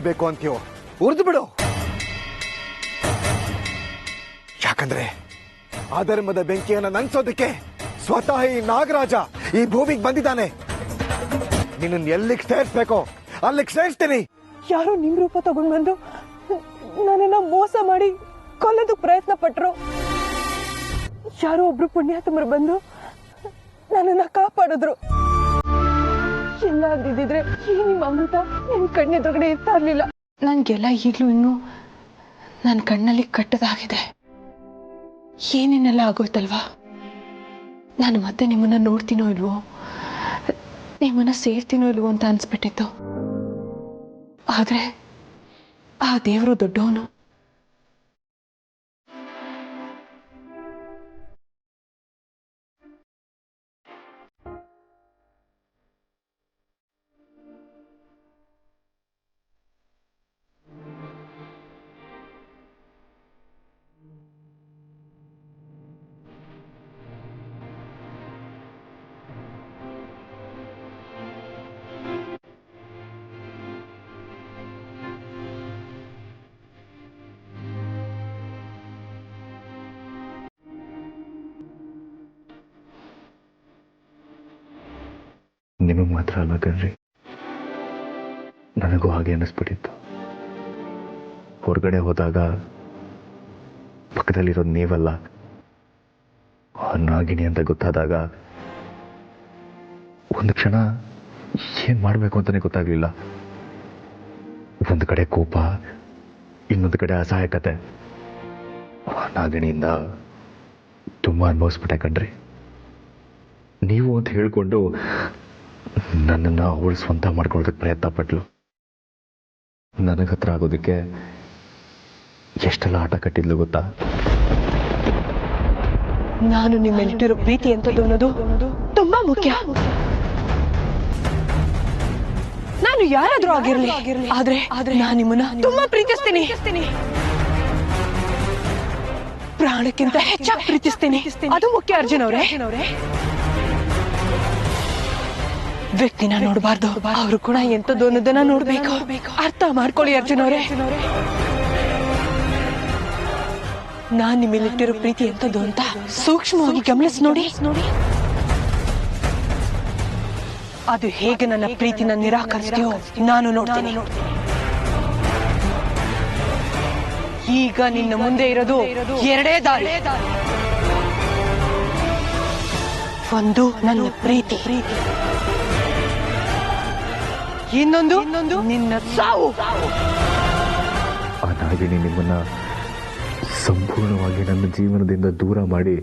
ಉರಿಬೇಕು ಅಂತೀಯೋ ಉರಿದು ಬಿಡು. ಯಾಕಂದ್ರೆ ಅಧರ್ಮದ ಬೆಂಕಿಯನ್ನ ನಂದಿಸೋದಕ್ಕೆ ಸ್ವತಃ ಈ ನಾಗರಾಜ ಈ ಭೂಮಿಗೆ ಬಂದಿದ್ದಾನೆ. ನಿನ್ನ ಎಲ್ಲಿಗೆ ಸೇರಿಸ್ಬೇಕೋ ಅಲ್ಲಿಗೆ ಸೇರಿಸ್ತೀನಿ. ಯಾರೋ ನಿಮ್ ರೂಪ ತಗೊಂಡ್ ಬಂದು ನನ್ನನ್ನ ಮೋಸ ಮಾಡಿ ಕೊಲ್ಲೋದಕ್ ಪ್ರಯತ್ನ ಪಟ್ರು. ಯಾರೋ ಒಬ್ರು ಪುಣ್ಯಾತ್ಮರು ಬಂದು ನನ್ನನ್ನ ಕಾಪಾಡಿದ್ರು. ಎಲ್ಲ ಅಂದಿದ್ರೆ ಈ ನಿಮ್ಮ ಅಮೃತ ನಿನ್ ಕಣ್ಣೆದುರುಗಡೆ ಇರ್ತಾ ಇರ್ಲಿಲ್ಲ. ನನ್ಗೆಲ್ಲ ಈಗ್ಲೂ ಇನ್ನು ನನ್ನ ಕಣ್ಣಲ್ಲಿ ಕಟ್ಟದಾಗಿದೆ. ಏನೇನೆಲ್ಲ ಆಗೋಯ್ತಲ್ವಾ. ನಾನು ಮತ್ತೆ ನಿಮ್ಮನ್ನ ನೋಡ್ತೀನೋ ಇಲ್ವೋ, ನಿಮ್ಮನ್ನ ಸೇರ್ತೀನೋ ಇಲ್ವೋ ಅಂತ ಅನ್ಸ್ಬಿಟ್ಟಿತ್ತು. ಆದ್ರೆ ಆ ದೇವರು ದೊಡ್ಡವನು. ನಿಮಗೆ ಮಾತ್ರ ಅಲ್ಲ ಕಣ್ರಿ, ನನಗೂ ಹಾಗೆ ಅನ್ನಿಸ್ಬಿಟ್ಟಿತ್ತು. ಹೊರಗಡೆ ಹೋದಾಗ ಪಕ್ಕದಲ್ಲಿರೋದು ನೀವಲ್ಲ ನಾಗಿಣಿ ಅಂತ ಗೊತ್ತಾದಾಗ ಒಂದು ಕ್ಷಣ ಏನ್ ಮಾಡಬೇಕು ಅಂತಾನೆ ಗೊತ್ತಾಗ್ಲಿಲ್ಲ. ಒಂದು ಕಡೆ ಕೋಪ, ಇನ್ನೊಂದು ಕಡೆ ಅಸಹಾಯಕತೆ. ನಾಗಿಣಿಯಿಂದ ತುಂಬಾ ಅನುಭವಿಸ್ಬಿಟ್ಟೆ ಕಣ್ರಿ. ನೀವು ಅಂತ ಹೇಳ್ಕೊಂಡು ನನ್ನನ್ನು ಅವಳು ಸ್ವಂತ ಮಾಡ್ಕೊಳ್ಳೋದಕ್ಕೆ ಪ್ರಯತ್ನ ಪಟ್ಲು. ನನಗೆ ಹತ್ರ ಆಗೋದಕ್ಕೆ ಎಷ್ಟೆಲ್ಲ ಆಟ ಕಟ್ಟಿದ್ಲು ಗೊತ್ತಾ. ನಾನು ನಿಮ್ಮೆಲ್ಟಿರೋ ಪ್ರೀತಿ ಎಂತದ್ದು ಅನ್ನೋದು ತುಂಬಾ ಮುಖ್ಯ. ನಾನು ಯಾರಾದ್ರೂ ಆಗಿರ್ಲಿ, ಆದ್ರೆ ನಾನು ನಿಮ್ಮನ್ನ ತುಂಬಾ ಪ್ರೀತಿಸ್ತೀನಿ. ಪ್ರಾಣಕ್ಕಿಂತ ಹೆಚ್ಚಾಗಿ ಪ್ರೀತಿಸ್ತೀನಿ. ಅದು ಮುಖ್ಯ ಅರ್ಜುನ್ ಅವರೇ. ವ್ಯಕ್ತಿನ ನೋಡಬಾರ್ದು, ಅವರು ಕೂಡ ಎಂತದ್ದು ಅನ್ನೋದನ್ನ ನೋಡ್ಬೇಕು. ಅರ್ಥ ಮಾಡ್ಕೊಳ್ಳಿ ಅರ್ಜುನ್ ಅವರೇ. ನಾನ್ ನಿಮ್ಮಲ್ಲಿಟ್ಟಿರೋ ಪ್ರೀತಿ ಎಂತದ್ದು ಅಂತ ಸೂಕ್ಷ್ಮವಾಗಿ ಗಮನಿಸಿ ನೋಡಿ. ಅದು ಹೇಗೆ ನನ್ನ ಪ್ರೀತಿನ ನಿರಾಕರಿಸ್ತೀಯೋ ನಾನು ನೋಡ್ತೀನಿ. ಈಗ ನಿನ್ನ ಮುಂದೆ ಇರೋದು ಎರಡೇ ದಾರಿ. ಒಂದು ನನ್ನ ಪ್ರೀತಿ, ಇನ್ನೊಂದು ನಿನ್ನ ಸಾವು. ಆ ನಾಗಿಣಿ ನಿಮ್ಮನ್ನ ಸಂಪೂರ್ಣವಾಗಿ ನನ್ನ ಜೀವನದಿಂದ ದೂರ ಮಾಡಿ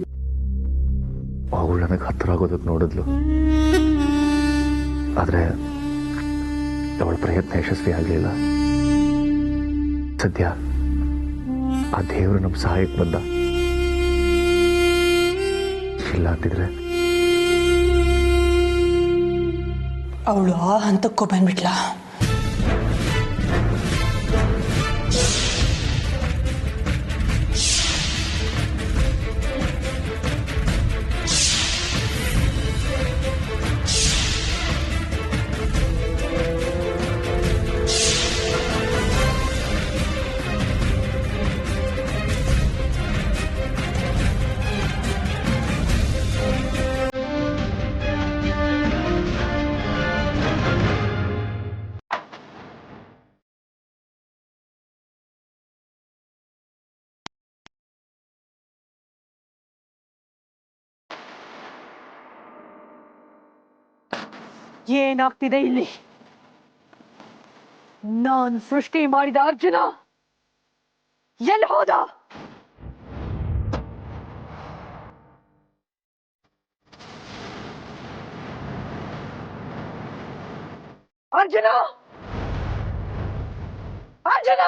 ಅವಳು ನನಗೆ ಹತ್ರ ಆಗೋದಕ್ಕೆ ನೋಡಿದ್ಲು. ಆದ್ರೆ ಅವಳ ಪ್ರಯತ್ನ ಯಶಸ್ವಿ ಆಗಲಿಲ್ಲ. ಸದ್ಯ ಆ ದೇವರು ನಮ್ಮ ಸಹಾಯಕ್ಕೆ ಬಂದ. ಇಲ್ಲ ಅಂತಿದ್ರೆ ಅವಳು ಆ ಹಂತಕ್ಕೂ ಬಂದ್ಬಿಟ್ಲಾ. ಏನಾಗ್ತಿದೆ ಇಲ್ಲಿ? ನಾನ್ ಸೃಷ್ಟಿ ಮಾಡಿದ ಅರ್ಜುನ ಎಲ್ಲಿ ಹೋದ? ಅರ್ಜುನ ಅರ್ಜುನ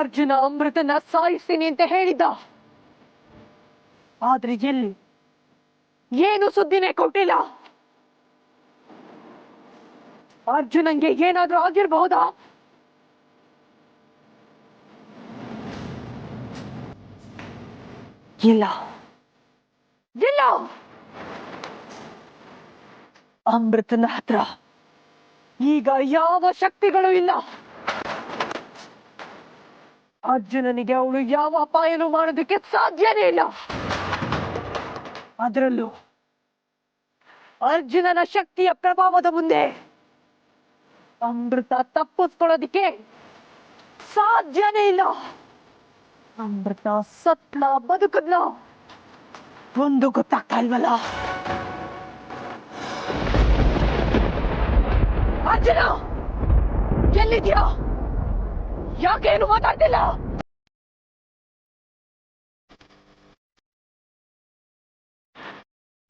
ಅರ್ಜುನ ಅಮೃತನ ಸಾಯಿಸ್ತೀನಿ ಅಂತ ಹೇಳಿದ್ದ. ಆದ್ರೆ ಎಲ್ಲಿ? ಏನು ಸುದ್ದಿನೇ ಕೊಟ್ಟಿಲ್ಲ. ಅರ್ಜುನಂಗೆ ಏನಾದ್ರೂ ಆಗಿರಬಹುದಾ? ಇಲ್ಲ ಇಲ್ಲ, ಅಮೃತನ ಹತ್ರ ಈಗ ಯಾವ ಶಕ್ತಿಗಳು ಇಲ್ಲ. ಅರ್ಜುನನಿಗೆ ಅವಳು ಯಾವ ಅಪಾಯನೂ ಮಾಡೋದಕ್ಕೆ ಸಾಧ್ಯನೇ ಇಲ್ಲ. ಅದರಲ್ಲೂ ಅರ್ಜುನನ ಶಕ್ತಿಯ ಪ್ರಭಾವದ ಮುಂದೆ ಅಮೃತ ತಪ್ಪಿಸ್ಕೊಳ್ಳೋದಿಕ್ಕೆ ಸಾಧ್ಯನೇ ಇಲ್ಲ. ಅಮೃತ ಸತ್ಲ ಬದುಕದ್ಲ ಒಂದು ಗೊತ್ತಾಗ್ತಾ ಇಲ್ವಲ್ಲ. ಅರ್ಜುನ ಎಲ್ಲಿದ್ಯಾ? ಯಾಕೇನು ಮಾತಾಡ್ತಿಲ್ಲ?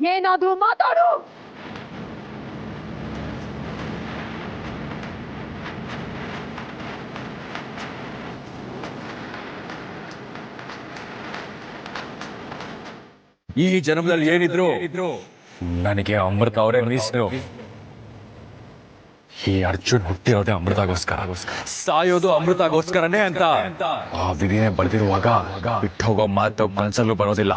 ಏನಾದ್ರೂ ಮಾತಾಡು. ಈ ಜನ್ಮದಲ್ಲಿ ಏನಿದ್ರು ನನಗೆ ಅಮೃತ ಅವರೇ ಮೀಸಲು. ಈ ಅರ್ಜುನ್ ಹುಟ್ಟಿರೋದೇ ಅಮೃತಗೋಸ್ಕರ, ಸಾಯೋದು ಅಮೃತಗೋಸ್ಕರನೇ ಅಂತ ಆ ವಿಧಿನೇ ಬರೆದಿರುವಾಗ ಬಿಟ್ಟು ಹೋಗೋ ಮಾತು ಮನಸ್ಸಲ್ಲೂ ಬರೋದಿಲ್ಲ.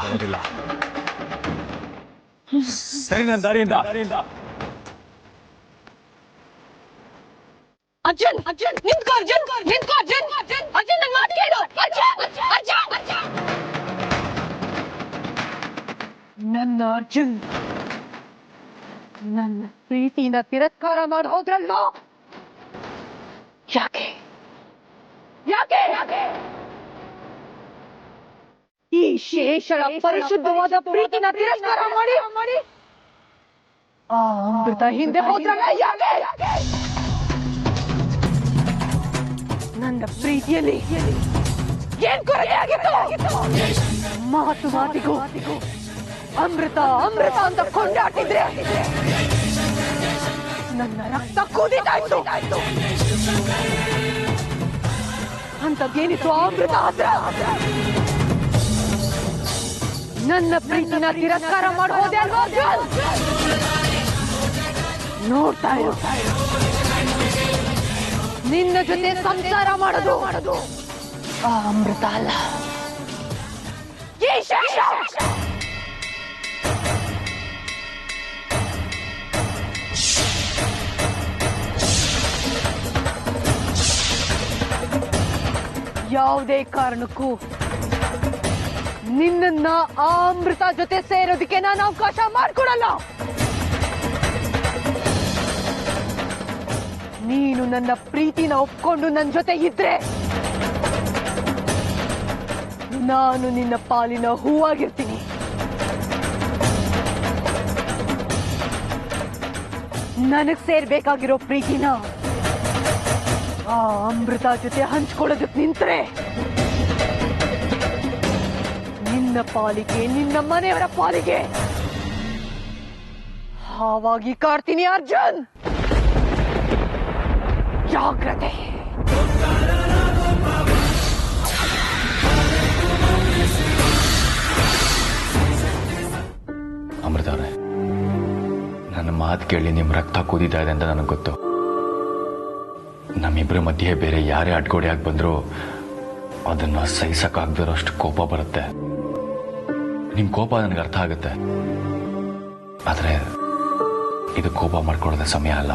ಸರಿ, ನನ್ನ ದಾರಿಯಿಂದ. ಅರ್ಜುನ್ ಅರ್ಜುನ್ ನಿಂತ್ಕೋ, ಅರ್ಜುನ್ ನಿಂತ್ಕೋ, ಅರ್ಜುನ್ ಅರ್ಜುನ್ ಅರ್ಜುನ್ ನನ್ನ ಮಾತು ಕೇಳು. ಅರ್ಜುನ್ ನನ್ನ ಅರ್ಜುನ್ ನನ್ನ ಪ್ರೀತಿನ ತಿರಸ್ಕಾರ ಮಾಡಿ ಹೋದ್ರಲ್ಲ. ಯಾಕೆ ಯಾಕೆ ಯಾಕೆ ಈ ಶೇಷಳ ಪರಿಶುದ್ಧವಾದ ಪ್ರೀತಿನ ತಿರಸ್ಕಾರ ಮಾಡಿ ಆ ಅಮೃತ ಹಿಂದೆ ಹೋದ್ರಲ್ಲ. ಯಾಕೆ ನನ್ನ ಪ್ರೀತಿಯಲ್ಲಿ ಏನ್ ಕೊರತೆ ಆಗಿತ್ತು? ಮಾತು ಮಾತಿಗೂ ಅಮೃತ ಅಮೃತ ಅಂತ ಕೊಂಡಾಟಿದ್ರೆ ನನ್ನ ರಕ್ತ ಕುದಿತಾಯ್ತು. ಅಂತದ್ದೇನಿತ್ತು ಆ ಅಮೃತ ಹತ್ರ? ನನ್ನ ಪ್ರೀತಿನ ತಿರಸ್ಕಾರ ಮಾಡೋದೇ ಅಲ್ವಾ ಅರ್ಜುನ್? ನೋಡ್ತಾ ಇರು, ನಿನ್ನ ಜೊತೆ ಸಂಸಾರ ಮಾಡೋದು ಆ ಅಮೃತ ಅಲ್ಲ, ಈ ಶೇಷ. ಯಾವುದೇ ಕಾರಣಕ್ಕೂ ನಿನ್ನನ್ನ ಆ ಅಮೃತ ಜೊತೆ ಸೇರೋದಕ್ಕೆ ನಾನು ಅವಕಾಶ ಮಾಡಿಕೊಡಲ್ಲ. ನೀನು ನನ್ನ ಪ್ರೀತಿನ ಒಪ್ಕೊಂಡು ನನ್ನ ಜೊತೆ ಇದ್ರೆ ನಾನು ನಿನ್ನ ಪಾಲಿನ ಹೂವಾಗಿರ್ತೀನಿ. ನನಗ್ ಸೇರ್ಬೇಕಾಗಿರೋ ಪ್ರೀತಿನ ಆ ಅಮೃತ ಜೊತೆ ಹಂಚ್ಕೊಳ್ಳೋದಕ್ಕೆ ನಿಂತ್ರೆ ನಿನ್ನ ಪಾಲಿಗೆ, ನಿನ್ನ ಮನೆಯವರ ಪಾಲಿಗೆ ಹಾವಾಗಿ ಕಾಡ್ತೀನಿ ಅರ್ಜುನ್. ಜಾಗ್ರತೆ. ಅಮೃತ ಅವರೇ, ನನ್ನ ಮಾತು ಕೇಳಿ ನಿಮ್ಮ ರಕ್ತ ಕುದೀತಾ ಇದೆ ಅಂತ ನನಗೆ ಗೊತ್ತು. ನಮ್ಮಿಬ್ಬರ ಮಧ್ಯೆ ಬೇರೆ ಯಾರೇ ಅಡ್ಗೋಡೆಯಾಗಿ ಬಂದರೂ ಅದನ್ನು ಸಹಿಸಕ್ಕಾಗದಿರೋಷ್ಟು ಕೋಪ ಬರುತ್ತೆ. ನಿಮ್ಮ ಕೋಪ ನನಗೆ ಅರ್ಥ ಆಗುತ್ತೆ, ಆದರೆ ಇದು ಕೋಪ ಮಾಡ್ಕೊಳ್ಳೋದ ಸಮಯ ಅಲ್ಲ.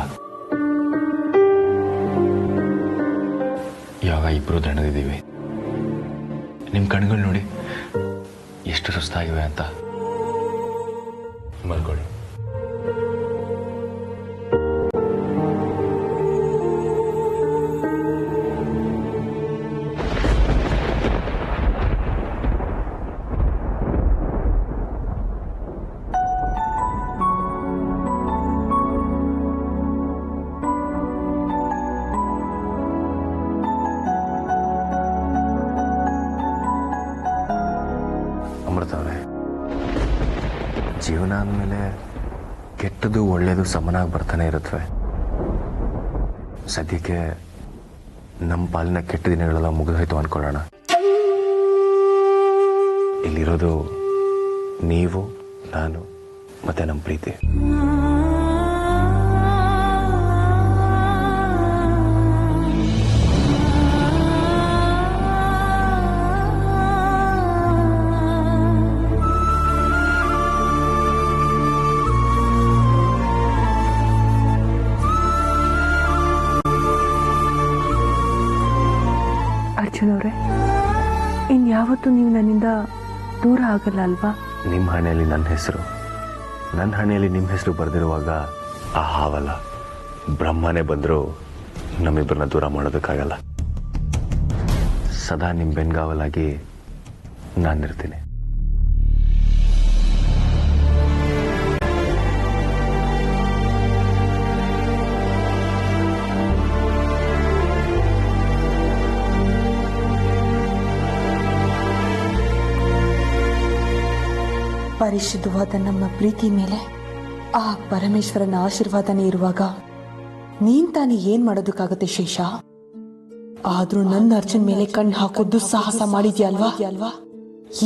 ಇವಾಗ ಇಬ್ಬರು ದಣದಿದ್ದೀವಿ. ನಿಮ್ಮ ಕಣ್ಗಳು ನೋಡಿ ಎಷ್ಟು ಸುಸ್ತಾಗಿವೆ ಅಂತ. ಮಲ್ಕೊಳ್ಳಿ. ಅಮೃತ ಅವರೇ, ಜೀವನ ಅಂದಮೇಲೆ ಕೆಟ್ಟದ್ದು ಒಳ್ಳೆಯದು ಸಮನಾಗಿ ಬರ್ತಾನೆ ಇರುತ್ತವೆ. ಸದ್ಯಕ್ಕೆ ನಮ್ಮ ಪಾಲಿನ ಕೆಟ್ಟ ದಿನಗಳೆಲ್ಲ ಮುಗಿದೋಯ್ತು ಅನ್ಕೊಳ್ಳೋಣ. ಇಲ್ಲಿರೋದು ನೀವು, ನಾನು ಮತ್ತೆ ನಮ್ಮ ಪ್ರೀತಿ. ಅರ್ಜುನ್ ಅವರೇ, ಯಾವತ್ತೂ ನೀವು ನನ್ನಿಂದ ದೂರ ಆಗಲ್ಲ ಅಲ್ವಾ? ನಿಮ್ಮ ಹಣೆಯಲ್ಲಿ ನನ್ನ ಹೆಸರು, ನನ್ನ ಹಣೆಯಲ್ಲಿ ನಿಮ್ಮ ಹೆಸರು ಬರೆದಿರುವಾಗ ಆ ಹಾವಲ್ಲ ಬ್ರಹ್ಮನೇ ಬಂದರೂ ನಮ್ಮಿಬ್ಬರನ್ನ ದೂರ ಮಾಡೋದಕ್ಕಾಗಲ್ಲ. ಸದಾ ನಿಮ್ಮ ಬೆನ್ಗಾವಲಾಗಿ ನಾನಿರ್ತೀನಿ. ಪರಿಶುದ್ಧವಾದ ನಮ್ಮ ಪ್ರೀತಿ ಮೇಲೆ ಆ ಪರಮೇಶ್ವರನ ಆಶೀರ್ವಾದನೇ ಇರುವಾಗ ನೀನ್ ತಾನೇ ಏನ್ ಮಾಡೋದಕ್ಕಾಗತ್ತೆ ಶೇಷ? ಆದ್ರೂ ನನ್ನ ಅರ್ಜುನ್ ಮೇಲೆ ಕಣ್ಣು ಹಾಕೋ ದುಸ್ಸಾಹಸ ಮಾಡಿದ್ಯಲ್ವಾ?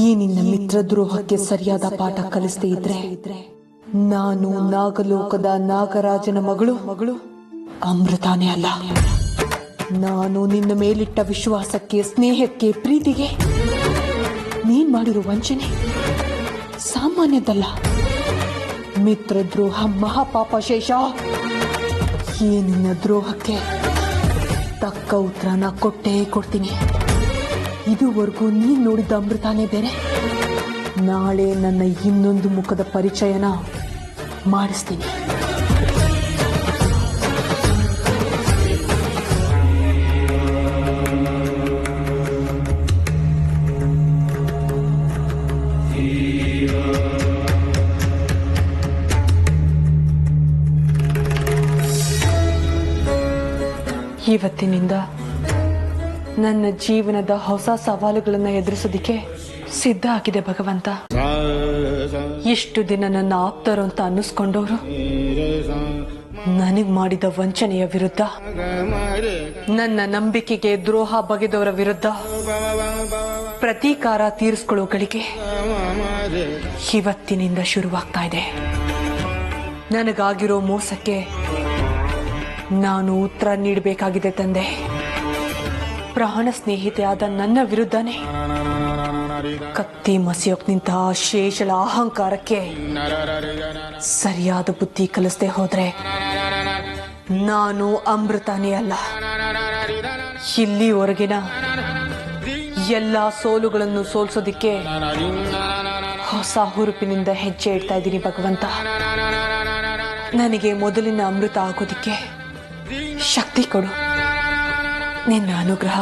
ಈ ನಿನ್ನ ಮಿತ್ರ ದ್ರೋಹಕ್ಕೆ ಸರಿಯಾದ ಪಾಠ ಕಲಿಸದೇ ಇದ್ರೆ ನಾನು ನಾಗಲೋಕದ ನಾಗರಾಜನ ಮಗಳು ಅಮೃತಾನೇ ಅಲ್ಲ. ನಾನು ನಿನ್ನ ಮೇಲಿಟ್ಟ ವಿಶ್ವಾಸಕ್ಕೆ, ಸ್ನೇಹಕ್ಕೆ, ಪ್ರೀತಿಗೆ ನೀನ್ ಮಾಡಿರೋ ವಂಚನೆ ಸಾಮಾನ್ಯದಲ್ಲ. ಮಿತ್ರ ದ್ರೋಹ ಮಹಾಪಾಪ ಶೇಷ. ಈ ನಿನ್ನ ದ್ರೋಹಕ್ಕೆ ತಕ್ಕ ಉತ್ತರನ ಕೊಟ್ಟೇ ಕೊಡ್ತೀನಿ. ಇದುವರೆಗೂ ನೀನ್ ನೋಡಿದ್ದ ಅಮೃತಾನೇ ಬೇರೆ. ನಾಳೆ ನನ್ನ ಇನ್ನೊಂದು ಮುಖದ ಪರಿಚಯನ ಮಾಡಿಸ್ತೀನಿ. ಇವತ್ತಿನಿಂದ ನನ್ನ ಜೀವನದ ಹೊಸ ಸವಾಲುಗಳನ್ನು ಎದುರಿಸೋದಿಕ್ಕೆ ಸಿದ್ಧ ಆಗಿದೆ ಭಗವಂತ. ಇಷ್ಟು ದಿನ ನನ್ನ ಆಪ್ತರು ಅಂತ ಅನ್ನಿಸ್ಕೊಂಡವರು ನನಗ್ ಮಾಡಿದ ವಂಚನೆಯ ವಿರುದ್ಧ, ನನ್ನ ನಂಬಿಕೆಗೆ ದ್ರೋಹ ಬಗೆದವರ ವಿರುದ್ಧ ಪ್ರತೀಕಾರ ತೀರಿಸ್ಕೊಳ್ಳೋಗಳಿಗೆ ಇವತ್ತಿನಿಂದ ಶುರುವಾಗ್ತಾ ಇದೆ. ನನಗಾಗಿರೋ ಮೋಸಕ್ಕೆ ನಾನು ಉತ್ತರ ನೀಡಬೇಕಾಗಿದೆ ತಂದೆ. ಪ್ರಾಣ ಸ್ನೇಹಿತೆಯಾದ ನನ್ನ ವಿರುದ್ಧನೇ ಕತ್ತಿ ಮಸಿಯೋಕ್ ನಿಂತಹ ಶೇಷಳ ಅಹಂಕಾರಕ್ಕೆ ಸರಿಯಾದ ಬುದ್ಧಿ ಕಲಿಸದೆ ಹೋದ್ರೆ ನಾನು ಅಮೃತಾನೇ ಅಲ್ಲ. ಇಲ್ಲಿವರೆಗಿನ ಎಲ್ಲ ಸೋಲುಗಳನ್ನು ಸೋಲ್ಸೋದಿಕ್ಕೆ ಹೊಸ ಹುರುಪಿನಿಂದ ಹೆಜ್ಜೆ ಇಡ್ತಾ ಇದ್ದೀನಿ ಭಗವಂತ. ನನಗೆ ಮೊದಲಿನ ಅಮೃತ ಆಗೋದಿಕ್ಕೆ ಶಕ್ತಿ ಕೊಡು. ನಿನ್ನ ಅನುಗ್ರಹ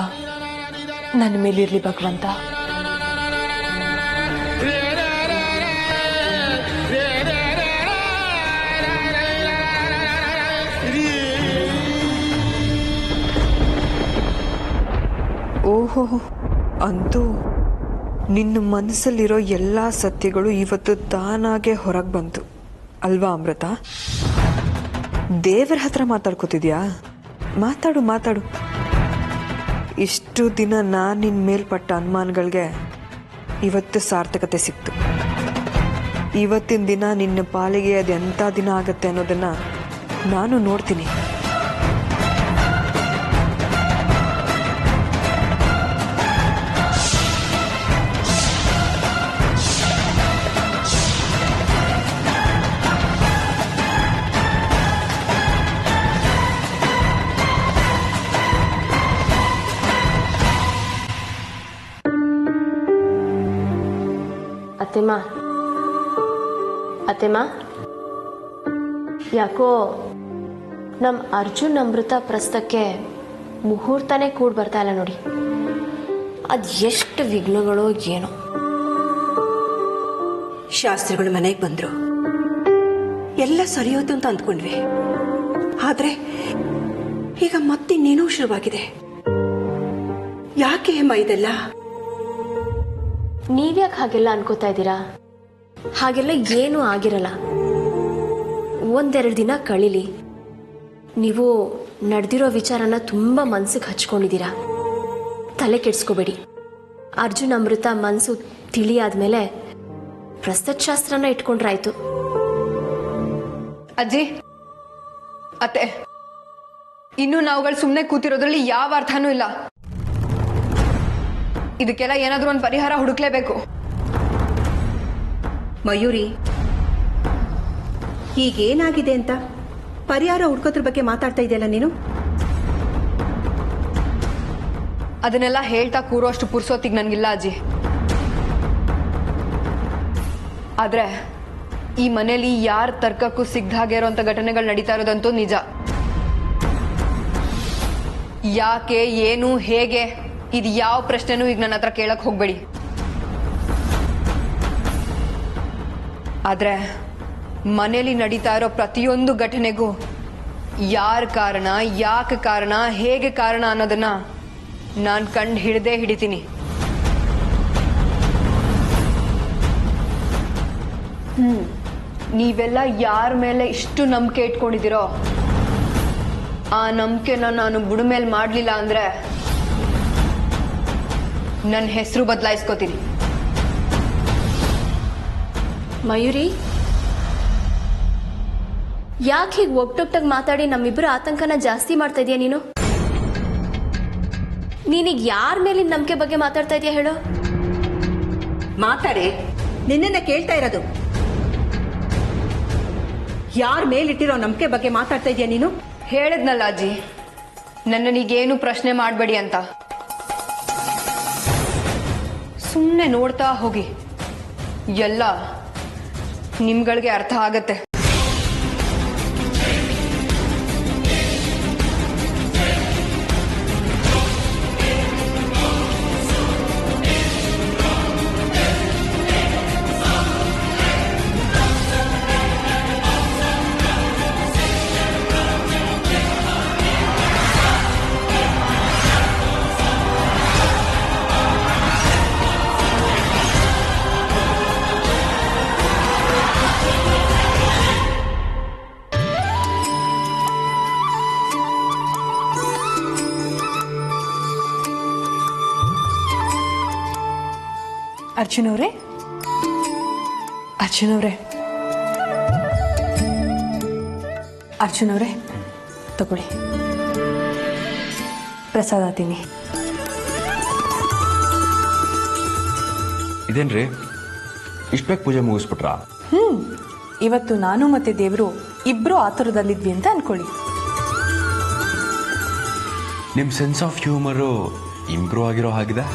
ನನ್ನ ಮೇಲಿರ್ಲಿ ಭಗವಂತ. ಓಹೋ, ಅಂತೂ ನಿನ್ನ ಮನಸ್ಸಲ್ಲಿರೋ ಎಲ್ಲ ಸತ್ಯಗಳು ಇವತ್ತು ತಾನಾಗೆ ಹೊರಗೆ ಬಂತು ಅಲ್ವಾ ಅಮೃತ? ದೇವರ ಹತ್ರ ಮಾತಾಡ್ಕೋತಿದ್ಯಾ? ಮಾತಾಡು. ಇಷ್ಟು ದಿನ ನಾನು ನಿನ್ನ ಮೇಲ್ಪಟ್ಟ ಅನುಮಾನಗಳಿಗೆ ಇವತ್ತು ಸಾರ್ಥಕತೆ ಸಿಕ್ತು. ಇವತ್ತಿನ ದಿನ ನಿನ್ನ ಪಾಲಿಗೆ ಅದೆಂಥ ದಿನ ಆಗತ್ತೆ ಅನ್ನೋದನ್ನ ನಾನು ನೋಡ್ತೀನಿ. ಅತ್ತೆಮ್ಮ, ಯಾಕೋ ನಮ್ಮ ಅರ್ಜುನ್ ಅಮೃತ ಪ್ರಸ್ತಕ್ಕೆ ಮುಹೂರ್ತನೇ ಕೂಡ್ ಬರ್ತಾ ಇಲ್ಲ ನೋಡಿ. ಅದು ಎಷ್ಟು ವಿಘ್ನಗಳೋ ಏನೋ. ಶಾಸ್ತ್ರಿಗಳು ಮನೆಗೆ ಬಂದ್ರು, ಎಲ್ಲ ಸರಿಯೋದು ಅಂತ ಅಂದ್ಕೊಂಡ್ವಿ. ಆದ್ರೆ ಈಗ ಮತ್ತಿನ್ನೇನೋ ಶುರುವಾಗಿದೆ. ಯಾಕೆ ಹೇಮ ಇದೆಲ್ಲ? ನೀವ್ಯಾಕೆ ಹಾಗೆಲ್ಲ ಅನ್ಕೋತಾ ಇದ್ದೀರಾ? ಹಾಗೆಲ್ಲ ಏನೂ ಆಗಿರಲ್ಲ. ಒಂದೆರಡು ದಿನ ಕಳೀಲಿ. ನೀವು ನಡೆದಿರೋ ವಿಚಾರನ ತುಂಬ ಮನ್ಸಿಗೆ ಹಚ್ಕೊಂಡಿದ್ದೀರಾ. ತಲೆ ಕೆಡಿಸ್ಕೋಬೇಡಿ. ಅರ್ಜುನ್ ಅಮೃತ ಮನಸ್ಸು ತಿಳಿಯಾದ್ಮೇಲೆ ಪ್ರಸ್ತುತಶಾಸ್ತ್ರನ ಇಟ್ಕೊಂಡ್ರಾಯ್ತು. ಅಜ್ಜಿ, ಅತ್ತೆ, ಇನ್ನು ನಾವುಗಳು ಸುಮ್ಮನೆ ಕೂತಿರೋದ್ರಲ್ಲಿ ಯಾವ ಅರ್ಥನೂ ಇಲ್ಲ. ಇದಕ್ಕೆಲ್ಲ ಏನಾದ್ರೂ ಒಂದು ಪರಿಹಾರ ಹುಡುಕ್ಲೇಬೇಕು. ಮಯೂರಿ, ಈಗೇನಾಗಿದೆ ಅಂತ ಪರಿಹಾರ ಹುಡ್ಕೋದ್ರ ಬಗ್ಗೆ ಮಾತಾಡ್ತಾ ಇದೆಯಲ್ಲ ನೀನು? ಅದನ್ನೆಲ್ಲ ಹೇಳ್ತಾ ಕೂರೋ ಅಷ್ಟು ಪುರ್ಸೋತಿಗೆ ನನಗಿಲ್ಲ ಅಜ್ಜಿ. ಆದ್ರೆ ಈ ಮನೇಲಿ ಯಾರ ತರ್ಕಕ್ಕೂ ಸಿಗ್ದ ಹಾಗೆ ಇರೋಂಥ ಘಟನೆಗಳು ನಡೀತಾ ಇರೋದಂತೂ ನಿಜ. ಯಾಕೆ, ಏನು, ಹೇಗೆ, ಇದು ಯಾವ ಪ್ರಶ್ನೆನೂ ಈಗ ನನ್ನ ಹತ್ರ ಕೇಳಕ್ ಹೋಗ್ಬೇಡಿ. ಆದ್ರೆ ಮನೇಲಿ ನಡೀತಾ ಇರೋ ಪ್ರತಿಯೊಂದು ಘಟನೆಗೂ ಯಾರ ಕಾರಣ, ಯಾಕೆ ಕಾರಣ, ಹೇಗೆ ಕಾರಣ ಅನ್ನೋದನ್ನ ನಾನು ಕಂಡು ಹಿಡಿತೀನಿ. ನೀವೆಲ್ಲ ಯಾರ ಮೇಲೆ ಇಷ್ಟು ನಂಬಿಕೆ ಇಟ್ಕೊಂಡಿದ್ದೀರೋ ಆ ನಂಬಿಕೆನ ನಾನು ಬುಡಮೇಲೆ ಮಾಡಲಿಲ್ಲ ಅಂದ್ರೆ ನನ್ನ ಹೆಸರು ಬದಲಾಯಿಸ್ಕೋತೀನಿ. ಮಯೂರಿ, ಯಾಕೆ ಹೀಗೆ ಒಟ್ಟೊಟ್ಟಾಗಿ ಮಾತಾಡಿ ನಮ್ಮಿಬ್ಬರ ಆತಂಕನ ಜಾಸ್ತಿ ಮಾಡ್ತಾ ಇದೀಯ ನೀನು? ನೀನೀಗ ಯಾರ ಮೇಲಿನ ನಂಬಿಕೆ ಬಗ್ಗೆ ಮಾತಾಡ್ತಾ ಇದೀಯ ಹೇಳು? ಮಾತಾಡೆ, ನಿನ್ನನ್ನ ಕೇಳ್ತಾ ಇರೋದು. ಯಾರ ಮೇಲಿಟ್ಟಿರೋ ನಂಬಿಕೆ ಬಗ್ಗೆ ಮಾತಾಡ್ತಾ ಇದೀಯ ನೀನು? ಹೇಳಿದ್ನಲ್ಲ ಅಜ್ಜಿ, ನನ್ನನೀಗೇನು ಪ್ರಶ್ನೆ ಮಾಡಬೇಡಿ ಅಂತ. ಸುಮ್ಮನೆ ನೋಡ್ತಾ ಹೋಗಿ, ಎಲ್ಲ ನಿಮ್ಗಳಿಗೆ ಅರ್ಥ ಆಗತ್ತೆ. ಅರ್ಜುನ್ ಅವರೇ, ಅರ್ಜುನ್ ಅವರೇ, ಅರ್ಜುನ್ ಅವರೇ, ತಗೊಳ್ಳಿ ಪ್ರಸಾದ ತಿನ್ನಿ. ಇದೇನ್ರಿ ಇಷ್ಟು ಬೇಗ ಪೂಜೆ ಮುಗಿಸ್ಬಿಟ್ರಾ? ಇವತ್ತು ನಾನು ಮತ್ತೆ ದೇವರು ಇಬ್ರು ಆತುರದಲ್ಲಿದ್ವಿ ಅಂತ ಅನ್ಕೊಳ್ಳಿ. ನಿಮ್ಮ ಸೆನ್ಸ್ ಆಫ್ ಹ್ಯೂಮರು ಇಂಪ್ರೂವ್ ಆಗಿರೋ ಹಾಗಿದೆ.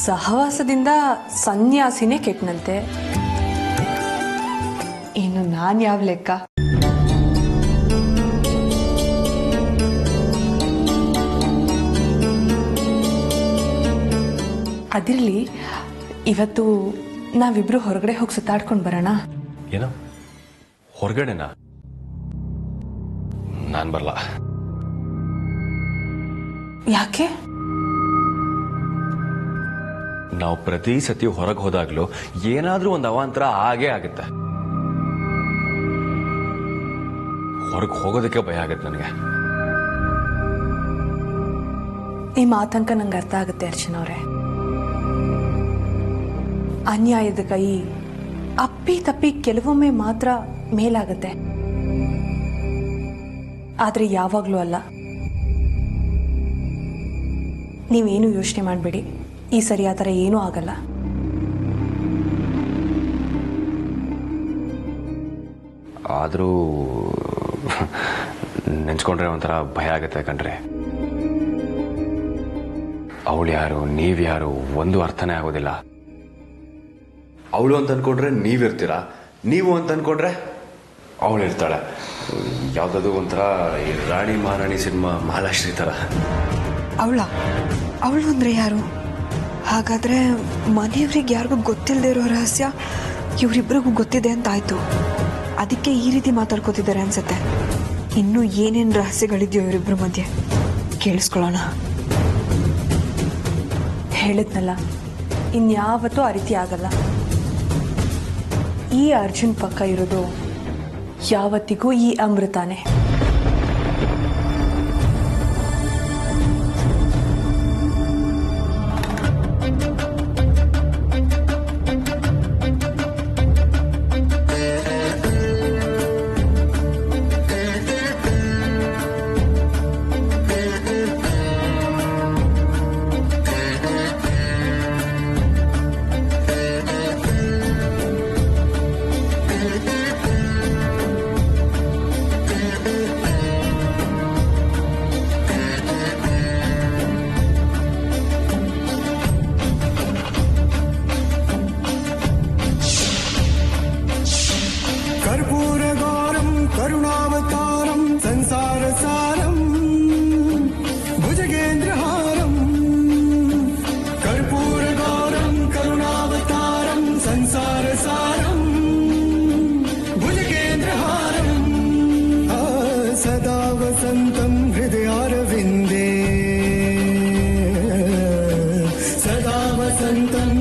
ಸಹವಾಸದಿಂದ ಸನ್ಯಾಸಿನೇ ಕೆಟ್ಟನಂತೆ. ಇನ್ನು ನಾನು ಯಾವ ಲೆಕ್ಕ? ಅದಿರ್ಲಿ, ಇವತ್ತು ನಾವಿಬ್ರು ಹೊರಗಡೆ ಹೋಗಿ ಸುತ್ತಾಡ್ಕೊಂಡು ಬರೋಣ. ಏನೋ ಹೊರಗಡೆನಾ? ನಾನು ಬರಲ್ಲ. ಯಾಕೆ? ನಾವು ಪ್ರತಿ ಸತಿ ಹೊರಗೆ ಹೋದಾಗ್ಲೂ ಏನಾದ್ರೂ ಒಂದು ಅವಾಂತರ ಆಗೇ ಆಗುತ್ತೆ. ಹೊರಗೆ ಹೋಗೋದಕ್ಕೆ ಭಯ ಆಗುತ್ತೆ ನನಗೆ. ನಿಮ್ಮ ಆತಂಕ ನಂಗೆ ಅರ್ಥ ಆಗುತ್ತೆ ಅರ್ಚನಾ ಅವರೇ. ಅನ್ಯಾಯದ ಕೈ ಅಪ್ಪಿ ತಪ್ಪಿ ಕೆಲವೊಮ್ಮೆ ಮಾತ್ರ ಮೇಲಾಗತ್ತೆ, ಆದ್ರೆ ಯಾವಾಗ್ಲೂ ಅಲ್ಲ. ನೀವೇನು ಯೋಚನೆ ಮಾಡಬೇಡಿ, ಈ ಸರಿ ಆ ಥರ ಏನೂ ಆಗಲ್ಲ. ಆದರೂ ನೆನ್ಸ್ಕೊಂಡ್ರೆ ಒಂಥರ ಭಯ ಆಗುತ್ತೆ ಕಣ್ರೆ. ಅವಳು ಯಾರು, ನೀವ್ಯಾರು ಒಂದು ಅರ್ಥನೇ ಆಗೋದಿಲ್ಲ. ಅವಳು ಅಂತ ಅನ್ಕೊಂಡ್ರೆ ನೀವಿರ್ತೀರ, ನೀವು ಅಂತ ಅನ್ಕೊಂಡ್ರೆ ಅವಳು ಇರ್ತಾಳೆ. ಯಾವುದದು ಒಂಥರ ಈ ರಾಣಿ ಮಹಾರಾಣಿ ಸಿನಿಮಾ ಮಹಾಲಕ್ಷ್ಮಿ ಥರ. ಅವಳು ಅಂದ್ರೆ ಯಾರು? ಹಾಗಾದ್ರೆ ಮನೆಯವ್ರಿಗೆ ಯಾರಿಗೂ ಗೊತ್ತಿಲ್ಲದೆ ಇರೋ ರಹಸ್ಯ ಇವರಿಬ್ಬರಿಗೂ ಗೊತ್ತಿದೆ ಅಂತ ಆಯ್ತು. ಅದಕ್ಕೆ ಈ ರೀತಿ ಮಾತಾಡ್ಕೋತಿದ್ದಾರೆ ಅನ್ಸುತ್ತೆ. ಇನ್ನೂ ಏನೇನು ರಹಸ್ಯಗಳಿದೆಯೋ ಇವರಿಬ್ಬರ ಮಧ್ಯೆ, ಕೇಳಿಸ್ಕೊಳ್ಳೋಣ. ಹೇಳಿದ್ನಲ್ಲ, ಇನ್ಯಾವತ್ತೂ ಆ ರೀತಿ ಆಗಲ್ಲ. ಈ ಅರ್ಜುನ್ ಪಕ್ಕ ಇರೋದು ಯಾವತ್ತಿಗೂ ಈ ಅಮೃತಾನೇ. ಸಂತನ